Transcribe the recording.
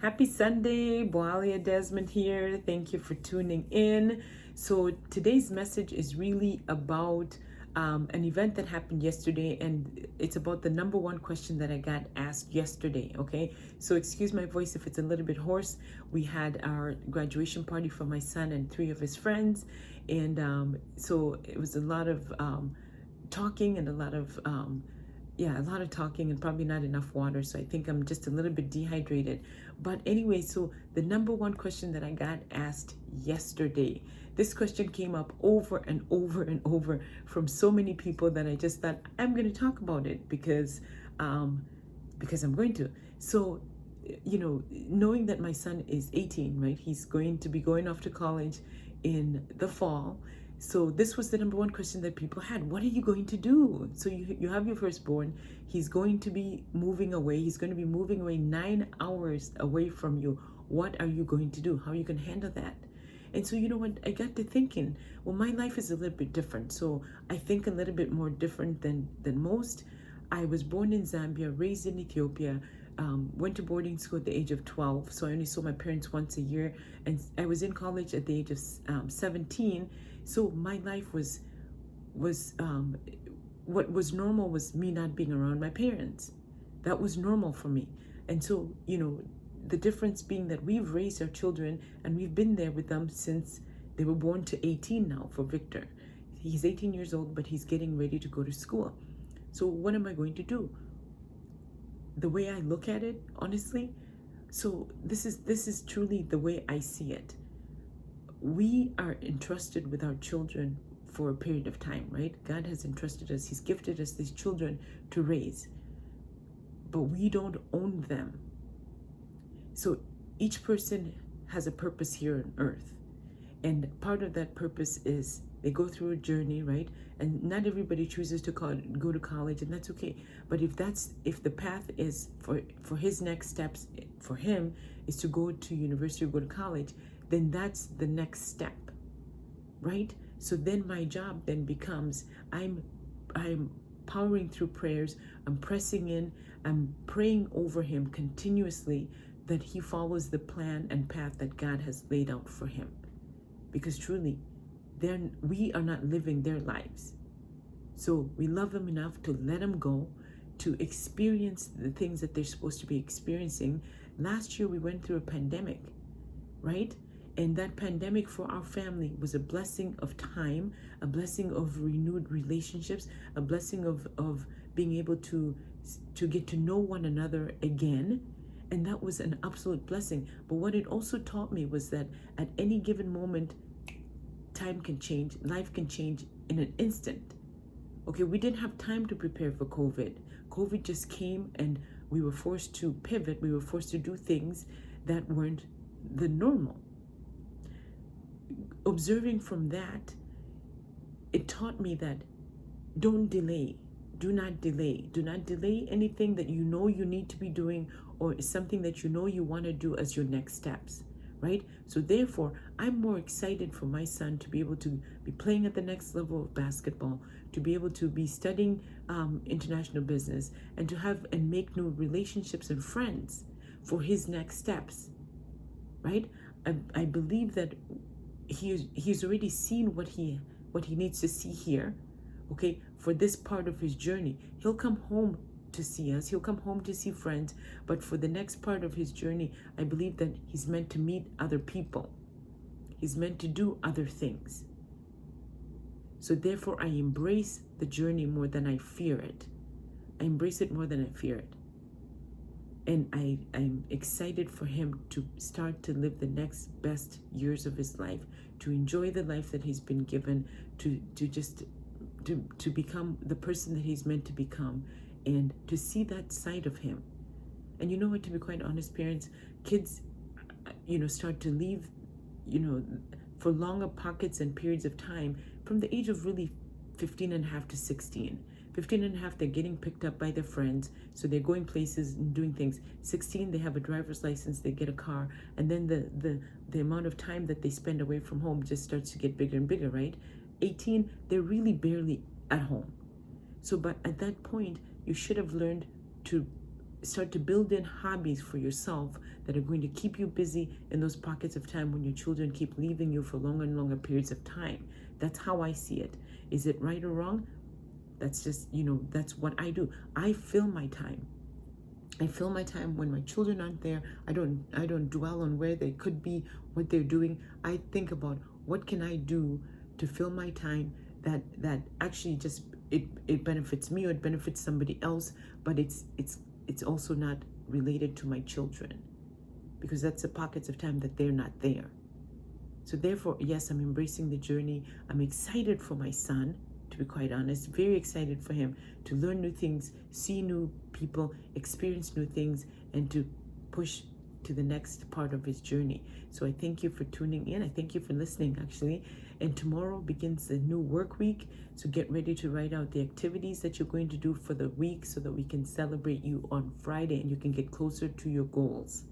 Happy Sunday, Boalia Desmond here. Thank you for tuning in. So today's message is really about an event that happened yesterday, and it's about the number one question that I got asked yesterday. Okay, so excuse my voice if it's a little bit hoarse. We had our graduation party for my son and three of his friends, and so it was a lot of talking and a lot of talking and probably not enough water. So I think I'm just a little bit dehydrated. But anyway, so the number one question that I got asked yesterday, this question came up over and over and over from so many people that I just thought I'm going to talk about it because I'm going to. So, knowing that my son is 18, right? He's going to be going off to college in the fall. So this was the number one question that people had. What are you going to do? So you have your firstborn. He's going to be moving away. He's going to be moving away 9 hours away from you. What are you going to do? How are you going to handle that? And so, you know what, I got to thinking, well, my life is a little bit different. So I think a little bit more different than most. I was born in Zambia, raised in Ethiopia, went to boarding school at the age of 12. So I only saw my parents once a year. And I was in college at the age of 17. So my life was what was normal was me not being around my parents. That was normal for me. And so, the difference being that we've raised our children and we've been there with them since they were born to 18 now for Victor. He's 18 years old, but he's getting ready to go to school. So what am I going to do? The way I look at it, honestly, so this is truly the way I see it. We are entrusted with our children for a period of time, right? God has entrusted us. He's gifted us these children to raise, but we don't own them. So each person has a purpose here on earth. And part of that purpose is they go through a journey, right? And not everybody chooses to go to college, and that's okay. But if the path is for his next steps for him is to go to university or go to college, then that's the next step, right? So then my job then becomes I'm powering through prayers, I'm pressing in, I'm praying over him continuously that he follows the plan and path that God has laid out for him. Because truly, we are not living their lives. So we love them enough to let them go, to experience the things that they're supposed to be experiencing. Last year we went through a pandemic, right? And that pandemic for our family was a blessing of time, a blessing of renewed relationships, a blessing of being able to get to know one another again. And that was an absolute blessing. But what it also taught me was that at any given moment, time can change, life can change in an instant. Okay, we didn't have time to prepare for COVID. COVID just came and we were forced to pivot. We were forced to do things that weren't the normal. Observing from that, it taught me that don't delay. Do not delay. Do not delay anything that you know you need to be doing or something that you know you want to do as your next steps, right? So therefore, I'm more excited for my son to be able to be playing at the next level of basketball, to be able to be studying international business, and to have and make new relationships and friends for his next steps, right? I believe that he's already seen what he needs to see here, okay, for this part of his journey. He'll come home to see us, he'll come home to see friends, but for the next part of his journey, I believe that he's meant to meet other people. He's meant to do other things. So therefore, I embrace the journey more than I fear it. I embrace it more than I fear it. And I'm excited for him to start to live the next best years of his life, to enjoy the life that he's been given, to become the person that he's meant to become, and to see that side of him. And you know what, to be quite honest, parents, kids, start to leave, for longer pockets and periods of time from the age of really 15 and a half to 16. 15 and a half, they're getting picked up by their friends, so they're going places and doing things. 16, they have a driver's license, they get a car, and then the amount of time that they spend away from home just starts to get bigger and bigger, right? 18, they're really barely at home. So but at that point, you should have learned to start to build in hobbies for yourself that are going to keep you busy in those pockets of time when your children keep leaving you for longer and longer periods of time. That's how I see it. Is it right or wrong? That's just, that's what I do. I fill my time. I fill my time when my children aren't there. I don't dwell on where they could be, what they're doing. I think about what can I do to fill my time that actually just it benefits me or it benefits somebody else, but it's also not related to my children, because that's the pockets of time that they're not there. So therefore, yes, I'm embracing the journey. I'm excited for my son, to be quite honest, very excited for him to learn new things, see new people, experience new things, and to push to the next part of his journey. So I thank you for tuning in. I thank you for listening, actually. And tomorrow begins the new work week. So get ready to write out the activities that you're going to do for the week so that we can celebrate you on Friday and you can get closer to your goals.